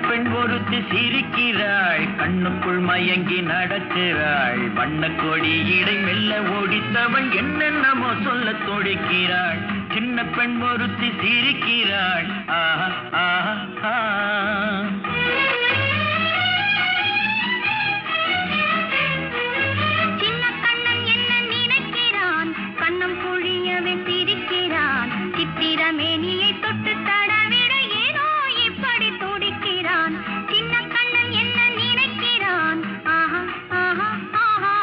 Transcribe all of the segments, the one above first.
பெண் ஒருத்தி சிரிக்கிறாள், கண்ணுக்குள் மயங்கி நடக்கிறாள். வண்ணக்கொடி இடை மெல்ல ஓடித்தவள் என்னென்னமோ சொல்ல துடிக்கிறாள். சின்ன பெண் ஒருத்தி சிரிக்கிறாள். ஆஹா ஆஹா சின்ன கண்ணன் என்ன நினைக்கிறான், கண்ணம் பொழியவே சிரிக்கிறான். சித்திரமேனியை தொட்டு தடவிட ஏனோ இப்படி துடிக்கிறான். சின்ன கண்ணன் என்ன நினைக்கிறான். ஆஹா ஆஹா ஆஹா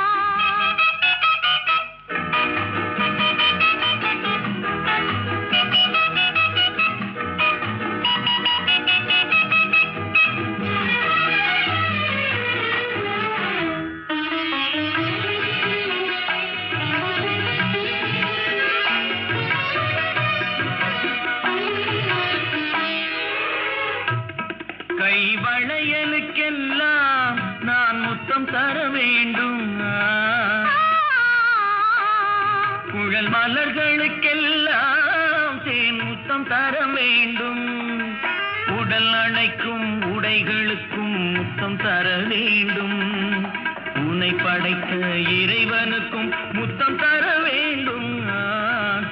கை வளையலுக்கெல்லாம் நான் முத்தம் தர வேண்டும். குழல் மலர்களுக்கெல்லாம் தேன் முத்தம் தர வேண்டும். உடல் அணைக்கும் உடைகளுக்கும் முத்தம் தர வேண்டும். உன்னை படைத்த இறைவனுக்கும் முத்தம் தர வேண்டும்.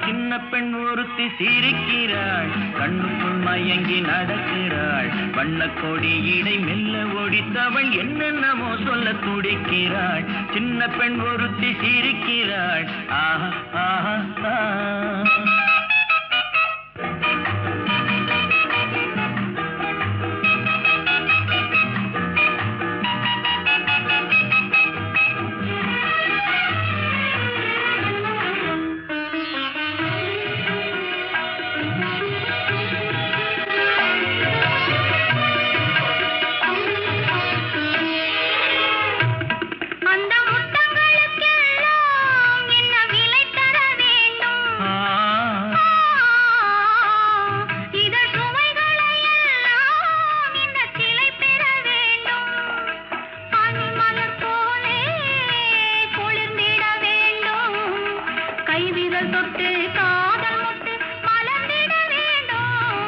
சின்ன பெண் ஒருத்தி சிரிக்கிறாள், கண்ணுக்குள் மயங்கி நடக்கிறாள். வண்ணக்கொடி இடை மெல்ல ஒடித்தவள் என்னென்னமோ சொல்ல துடிக்கிறாள். சின்ன பெண் ஒருத்தி சிரிக்கிறாள். ஆஹா ஆஹா தொட்டு காதல் முட்டு மலர்ந்திட வேண்டும்.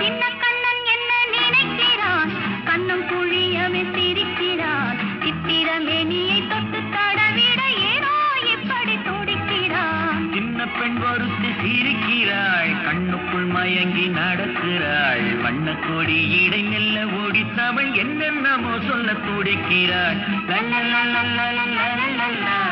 சின்ன கண்ணன் என்ன நினைக்கிறான், கண்ணம் புழியவே சிரிக்கிறான். சித்திரமேனியை தொட்டு தடவிட ஏனோ இப்படி துடிக்கிறான். சின்ன பெண் ஒருத்தி சிரிக்கிறாள், கண்ணுக்குள் மயங்கி நடக்கிறாள். வண்ணக்கொடி இடை மெல்ல ஓடித்தவள் என்னென்னமோ சொல்ல துடிக்கிறாள். லா